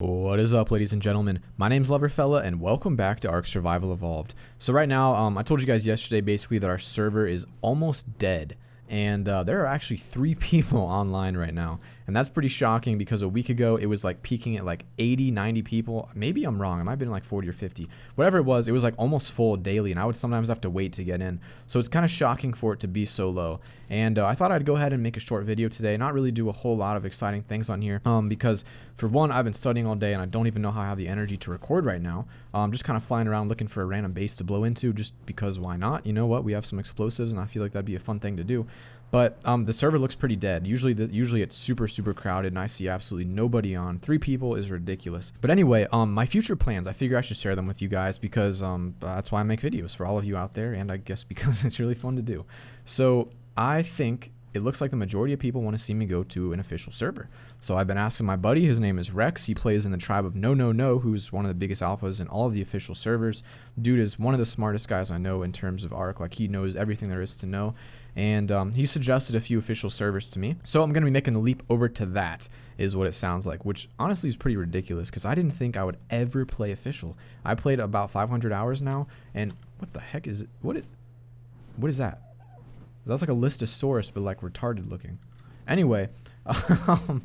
What is up, ladies and gentlemen? My name's LoverFella, and welcome back to Ark Survival Evolved. So right now, I told you guys yesterday basically that our server is almost dead, and there are actually 3 people online right now, and that's pretty shocking because a week ago it was like peaking at like 80, 90 people. Maybe I'm wrong, it might have been like 40 or 50. Whatever it was like almost full daily, and I would sometimes have to wait to get in. So it's kind of shocking for it to be so low. And I thought I'd go ahead and make a short video today, not really do a whole lot of exciting things on here, because for one, I've been studying all day and I don't even know how I have the energy to record right now. I'm just kind of flying around looking for a random base to blow into just because why not? You know what? We have some explosives and I feel like that'd be a fun thing to do. But the server looks pretty dead. Usually it's super crowded and I see absolutely nobody on. 3 people is ridiculous. But anyway, my future plans, I figure I should share them with you guys because that's why I make videos for all of you out there, and I guess because it's really fun to do. So I think it looks like the majority of people want to see me go to an official server. So I've been asking my buddy, his name is Rex, he plays in the tribe of No, who's one of the biggest alphas in all of the official servers. Dude is one of the smartest guys I know in terms of Ark, like he knows everything there is to know. And he suggested a few official servers to me. So I'm going to be making the leap over to that, is what it sounds like, which honestly is pretty ridiculous because I didn't think I would ever play official. I played about 500 hours now, and what the heck is it? What is that? That's like a Listosaurus, but like retarded looking. Anyway, I'm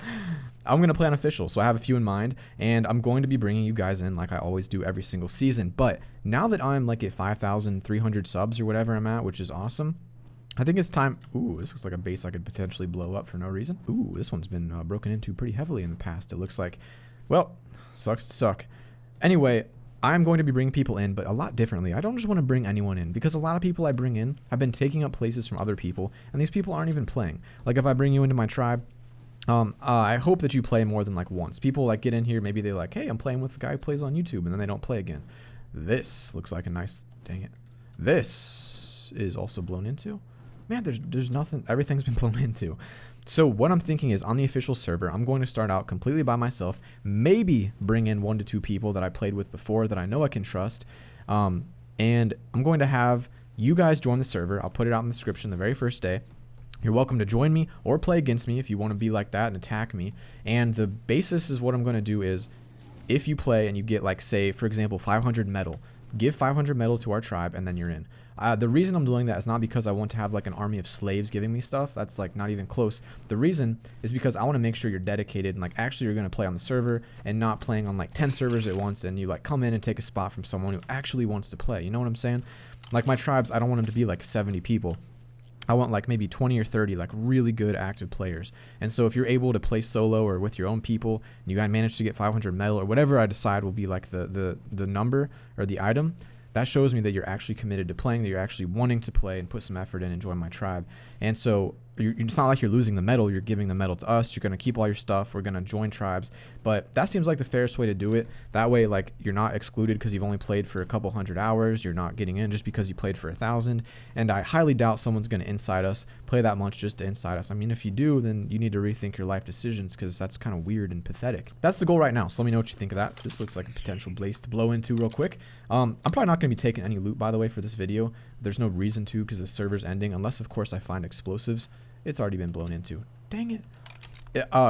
going to play on official, so I have a few in mind, and I'm going to be bringing you guys in like I always do every single season. But now that I'm like at 5,300 subs or whatever I'm at, which is awesome, I think it's time. Ooh, this looks like a base I could potentially blow up for no reason. Ooh, this one's been broken into pretty heavily in the past. It looks like, well, sucks to suck. Anyway, I'm going to be bringing people in, but a lot differently. I don't just want to bring anyone in, because a lot of people I bring in have been taking up places from other people, and these people aren't even playing. Like if I bring you into my tribe, I hope that you play more than like once. People like get in here, maybe they like, hey, I'm playing with the guy who plays on YouTube, and then they don't play again. This looks like a nice, dang it. This is also blown into. Man, there's nothing, everything's been blown into. So what I'm thinking is on the official server, I'm going to start out completely by myself, maybe bring in 1 to 2 people that I played with before that I know I can trust, and I'm going to have you guys join the server. I'll put it out in the description the very first day. You're welcome to join me or play against me if you want to be like that and attack me. And the basis is what I'm going to do is, if you play and you get like, say, for example, 500 metal, give 500 metal to our tribe and then you're in. The reason I'm doing that is not because I want to have like an army of slaves giving me stuff. That's like not even close. The reason is because I want to make sure you're dedicated and like actually you're going to play on the server and not playing on like 10 servers at once and you like come in and take a spot from someone who actually wants to play. You know what I'm saying? Like my tribes, I don't want them to be like 70 people. I want like maybe 20 or 30 like really good active players. And so if you're able to play solo or with your own people and you guys manage to get 500 metal or whatever I decide will be like the number or the item, that shows me that you're actually committed to playing, that you're actually wanting to play and put some effort in and join my tribe. And so it's not like you're losing the metal, you're giving the metal to us, you're going to keep all your stuff, we're going to join tribes. But that seems like the fairest way to do it. That way, like, you're not excluded because you've only played for a couple hundred hours, you're not getting in just because you played for 1,000. And I highly doubt someone's going to inside us, play that much just to inside us. I mean, if you do, then you need to rethink your life decisions because that's kind of weird and pathetic. That's the goal right now, so let me know what you think of that. This looks like a potential blaze to blow into real quick. I'm probably not going to be taking any loot, by the way, for this video. There's no reason to because the server's ending, unless, of course, I find explosives. It's already been blown into. Dang it.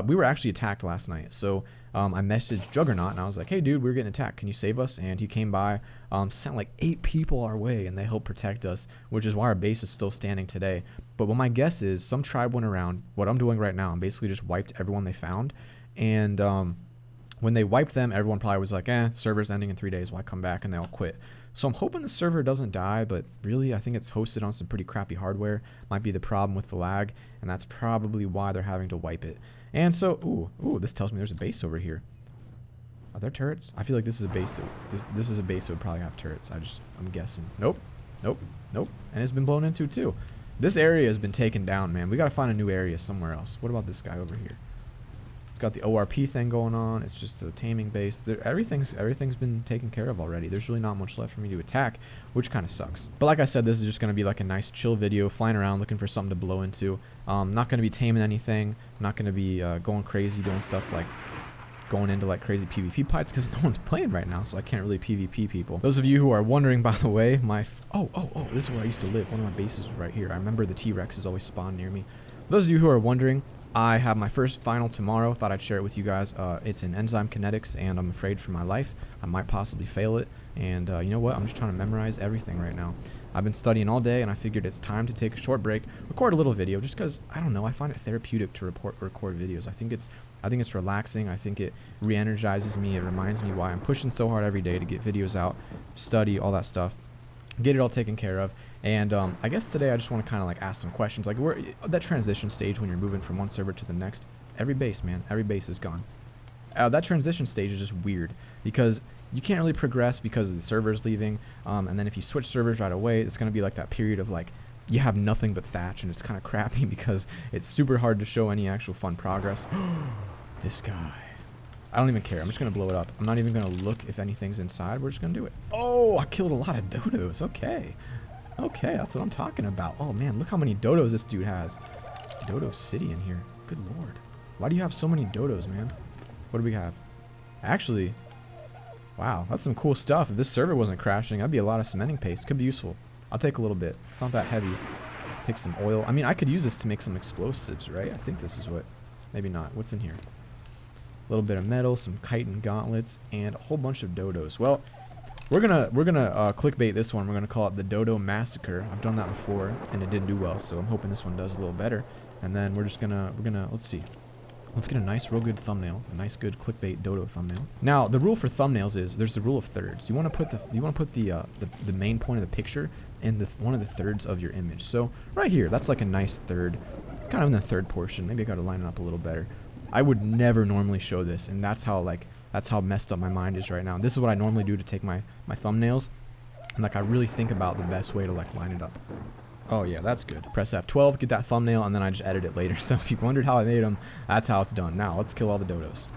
We were actually attacked last night, so I messaged Juggernaut, and I was like, hey, dude, we're getting attacked. Can you save us? And he came by, sent like 8 people our way, and they helped protect us, which is why our base is still standing today. But what my guess is, some tribe went around. What I'm doing right now, I'm basically just wiped everyone they found, and when they wiped them, everyone probably was like, server's ending in 3 days, why come back? And they all quit. So I'm hoping the server doesn't die, but really I think it's hosted on some pretty crappy hardware. Might be the problem with the lag, and that's probably why they're having to wipe it. And so, ooh, this tells me there's a base over here. Are there turrets? I feel like this is a base that, this is a base that would probably have turrets. I'm guessing. Nope. And it's been blown into too. This area has been taken down, man. We gotta find a new area somewhere else. What about this guy over here? It's got the ORP thing going on. It's just a taming base. Everything's been taken care of already. There's really not much left for me to attack, which kind of sucks. But like I said, this is just going to be like a nice chill video, flying around looking for something to blow into. Not going to be taming anything. I'm not going to be going crazy doing stuff like going into like crazy PvP fights because no one's playing right now, so I can't really PvP people. Those of you who are wondering, by the way, this is where I used to live. One of my bases is right here. I remember the T-Rex is always spawned near me. For those of you who are wondering, I have my first final tomorrow. Thought I'd share it with you guys. It's in enzyme kinetics, and I'm afraid for my life. I might possibly fail it. And you know what? I'm just trying to memorize everything right now. I've been studying all day, and I figured it's time to take a short break, record a little video, just because I don't know. I find it therapeutic to record videos. I think it's relaxing. I think it re-energizes me. It reminds me why I'm pushing so hard every day to get videos out, study, all that stuff, get it all taken care of. And I guess today I just want to kind of like ask some questions, like that transition stage when you're moving from one server to the next. Every base, man, every base is gone. That transition stage is just weird because you can't really progress because the server's leaving, and then if you switch servers right away, it's going to be like that period of like you have nothing but thatch, and it's kind of crappy because it's super hard to show any actual fun progress. This guy, I don't even care. I'm just going to blow it up. I'm not even going to look if anything's inside. We're just going to do it. Oh, I killed a lot of dodos. Okay, that's what I'm talking about. Oh man, look how many dodos this dude has. Dodo City in here. Good lord, why do you have so many dodos, man? What do we have? Actually, wow, that's some cool stuff. If this server wasn't crashing, that'd be a lot of cementing paste. Could be useful. I'll take a little bit. It's not that heavy. Take some oil. I mean, I could use this to make some explosives, right? I think this is what. Maybe not. What's in here? A little bit of metal, some chitin gauntlets, and a whole bunch of dodos. Well, we're gonna clickbait this one. We're gonna call it the Dodo Massacre. I've done that before, and it did do well. So I'm hoping this one does a little better. And then we're gonna let's see. Let's get a nice, real good thumbnail, a nice, good clickbait Dodo thumbnail. Now, the rule for thumbnails is there's the rule of thirds. You want to put the main point of the picture in one of the thirds of your image. So right here, that's like a nice third. It's kind of in the third portion. Maybe I got to line it up a little better. I would never normally show this, and that's how messed up my mind is right now. This is what I normally do to take my thumbnails, and like I really think about the best way to like line it up. Oh yeah, that's good. Press F12, get that thumbnail, and then I just edit it later. So if you wondered how I made them, that's how it's done. Now let's kill all the dodos.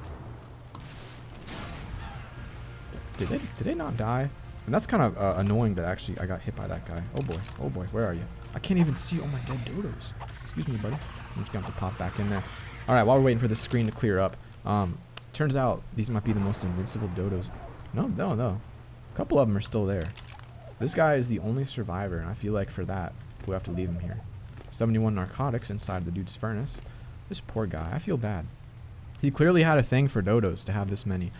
Did they not die? And that's kind of annoying that actually I got hit by that guy. Oh boy, where are you? I can't even see all my dead dodos. Excuse me, buddy. I'm just gonna have to pop back in there. All right, while we're waiting for the screen to clear up, turns out these might be the most invincible dodos. No. A couple of them are still there. This guy is the only survivor, and I feel like for that, we have to leave him here. 71 narcotics inside the dude's furnace. This poor guy, I feel bad. He clearly had a thing for dodos to have this many.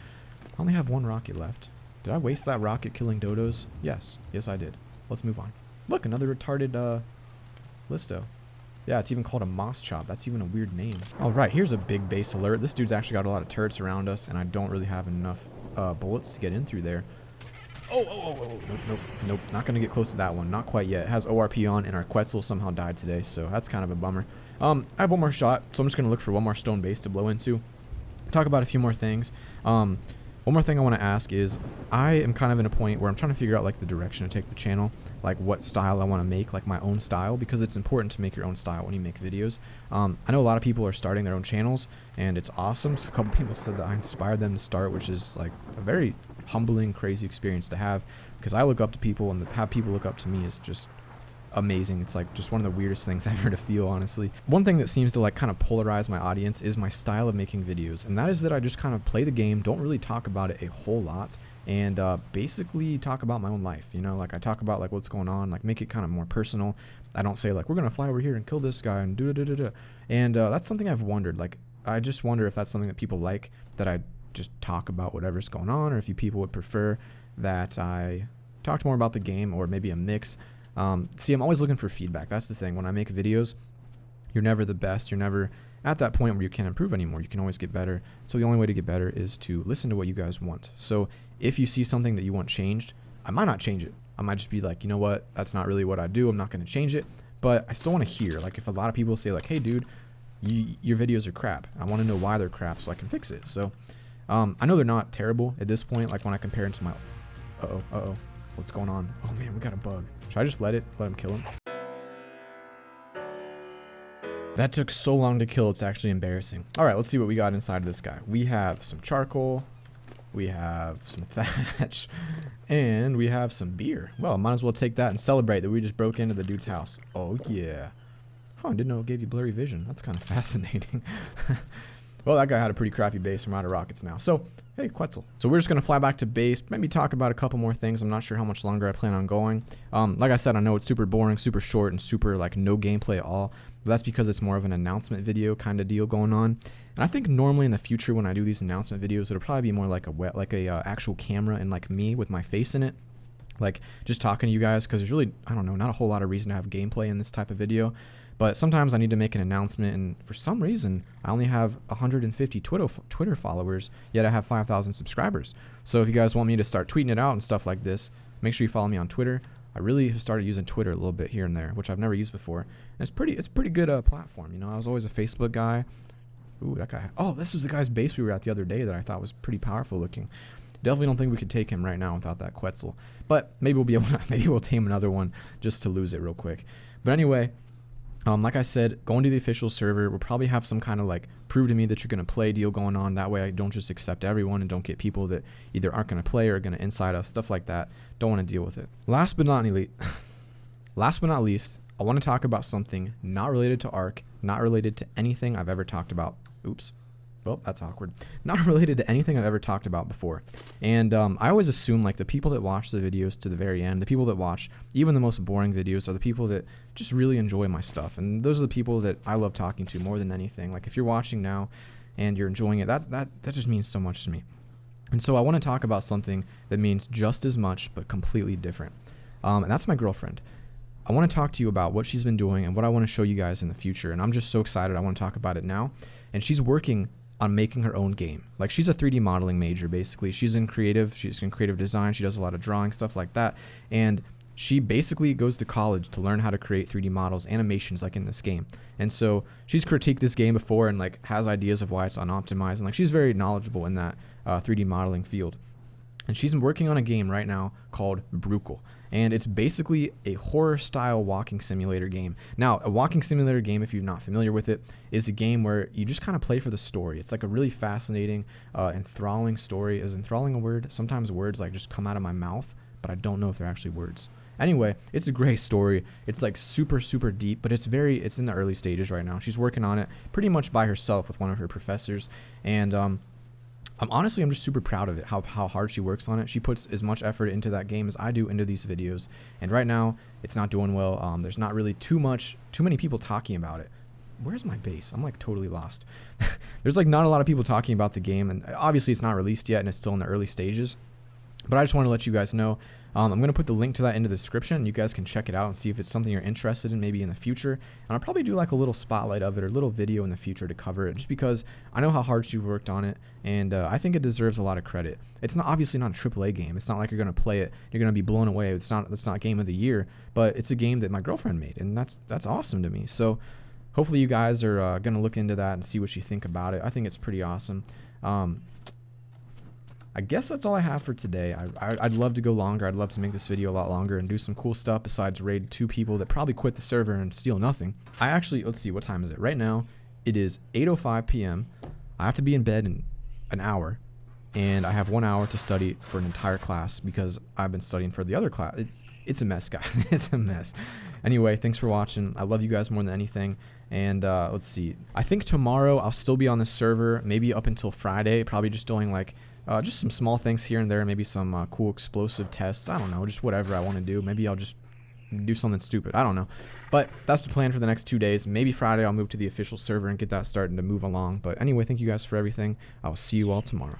I only have one rocket left. Did I waste that rocket killing dodos? Yes I did. Let's move on. Look, another retarded listo. Yeah, it's even called a moss chop. That's even a weird name. Alright, here's a big base alert. This dude's actually got a lot of turrets around us, and I don't really have enough bullets to get in through there. Oh, nope, not gonna get close to that one, not quite yet. It has ORP on, and our Quetzal somehow died today, so that's kind of a bummer. I have one more shot, so I'm just gonna look for one more stone base to blow into, talk about a few more things. One more thing I want to ask is, I am kind of in a point where I'm trying to figure out like the direction to take the channel, like what style I want to make, like my own style, because it's important to make your own style when you make videos. I know a lot of people are starting their own channels, and it's awesome. So a couple people said that I inspired them to start, which is like a very humbling, crazy experience to have, because I look up to people, and to have people look up to me is just amazing. It's like just one of the weirdest things ever to feel, honestly. One thing that seems to like kind of polarize my audience is my style of making videos, and that is that I just kind of play the game, don't really talk about it a whole lot, and basically talk about my own life, you know, like I talk about like what's going on, like make it kind of more personal. I don't say like we're gonna fly over here and kill this guy and do. And that's something I've wondered, like I just wonder if that's something that people like, that I just talk about whatever's going on, or if you people would prefer that I talked more about the game, or maybe a mix. See, I'm always looking for feedback. That's the thing. When I make videos, you're never the best. You're never at that point where you can't improve anymore. You can always get better. So the only way to get better is to listen to what you guys want. So if you see something that you want changed, I might not change it. I might just be like, you know what? That's not really what I do. I'm not going to change it. But I still want to hear, like, if a lot of people say like, hey dude, your videos are crap. I want to know why they're crap so I can fix it. So I know they're not terrible at this point. Like when I compare it to my, uh-oh. What's going on? Oh man, we got a bug. Should I just let him kill him? That took so long to kill, it's actually embarrassing. Alright, let's see what we got inside of this guy. We have some charcoal, we have some thatch, and we have some beer. Well, might as well take that and celebrate that we just broke into the dude's house. Oh yeah. Oh, I didn't know it gave you blurry vision. That's kind of fascinating. Well, that guy had a pretty crappy base. I'm out of rockets now. So, hey, Quetzal. So we're just going to fly back to base, maybe talk about a couple more things. I'm not sure how much longer I plan on going. Like I said, I know it's super boring, super short, and super, like, no gameplay at all. but that's because it's more of an announcement video kind of deal going on. And I think normally in the future when I do these announcement videos, it'll probably be more like a actual camera and like me with my face in it, like just talking to you guys, because there's really, I don't know, not a whole lot of reason to have gameplay in this type of video. But sometimes I need to make an announcement, and for some reason I only have 150 Twitter followers, yet I have 5,000 subscribers. So if you guys want me to start tweeting it out and stuff like this, make sure you follow me on Twitter. I really have started using Twitter a little bit here and there, which I've never used before. And it's pretty good platform. You know, I was always a Facebook guy. Ooh, that guy. Oh, this was the guy's base we were at the other day that I thought was pretty powerful looking. Definitely don't think we could take him right now without that Quetzal. But maybe we'll be able to, maybe we'll tame another one just to lose it real quick. But anyway, like I said, going to the official server, we'll probably have some kind of like prove to me that you're going to play deal going on. That way I don't just accept everyone and don't get people that either aren't going to play or are going to inside us, stuff like that. Don't want to deal with it. Last but not least, I want to talk about something not related to ARC, not related to anything I've ever talked about. Oops. Well, that's awkward. Not related to anything I've ever talked about before. And I always assume like the people that watch the videos to the very end, the people that watch even the most boring videos, are the people that just really enjoy my stuff. And those are the people that I love talking to more than anything. Like if you're watching now and you're enjoying it, that just means so much to me. And so I want to talk about something that means just as much but completely different. And that's my girlfriend. I want to talk to you about what she's been doing and what I want to show you guys in the future. And I'm just so excited. I want to talk about it now. And she's working on making her own game. Like she's a 3D modeling major basically. She's in creative design. She does a lot of drawing, stuff like that. And she basically goes to college to learn how to create 3D models, animations like in this game. And so she's critiqued this game before and like has ideas of why it's unoptimized, and like she's very knowledgeable in that 3D modeling field. And she's working on a game right now called Brutal. And it's basically a horror-style walking simulator game. Now, a walking simulator game, if you're not familiar with it, is a game where you just kind of play for the story. It's like a really fascinating, enthralling story. Is enthralling a word? Sometimes words like just come out of my mouth, but I don't know if they're actually words. Anyway, it's a great story. It's like super, super deep, but it's in the early stages right now. She's working on it pretty much by herself with one of her professors. And I'm just super proud of it, how hard she works on it. She puts as much effort into that game as I do into these videos. And right now, it's not doing well. There's not really too many people talking about it. Where's my base? I'm like totally lost. There's like not a lot of people talking about the game, and obviously it's not released yet and it's still in the early stages. But I just want to let you guys know, I'm going to put the link to that in the description. You guys can check it out and see if it's something you're interested in maybe in the future. And I'll probably do like a little spotlight of it or a little video in the future to cover it, just because I know how hard she worked on it, and I think it deserves a lot of credit. It's obviously not a AAA game. It's not like you're going to play it, you're going to be blown away. It's not Game of the Year, but it's a game that my girlfriend made, and that's awesome to me. So hopefully you guys are going to look into that and see what you think about it. I think it's pretty awesome. I guess that's all I have for today. I'd love to go longer. I'd love to make this video a lot longer and do some cool stuff besides raid 2 people that probably quit the server and steal nothing. Let's see, what time is it? Right now, it is 8:05 p.m. I have to be in bed in an hour, and I have 1 hour to study for an entire class because I've been studying for the other class. It's a mess, guys. It's a mess. Anyway, thanks for watching. I love you guys more than anything. And let's see. I think tomorrow I'll still be on the server, maybe up until Friday, probably just doing like just some small things here and there, maybe some cool explosive tests. I don't know, just whatever I want to do. Maybe I'll just do something stupid. I don't know. But that's the plan for the next 2 days. Maybe Friday I'll move to the official server and get that starting to move along. But anyway, thank you guys for everything. I'll see you all tomorrow.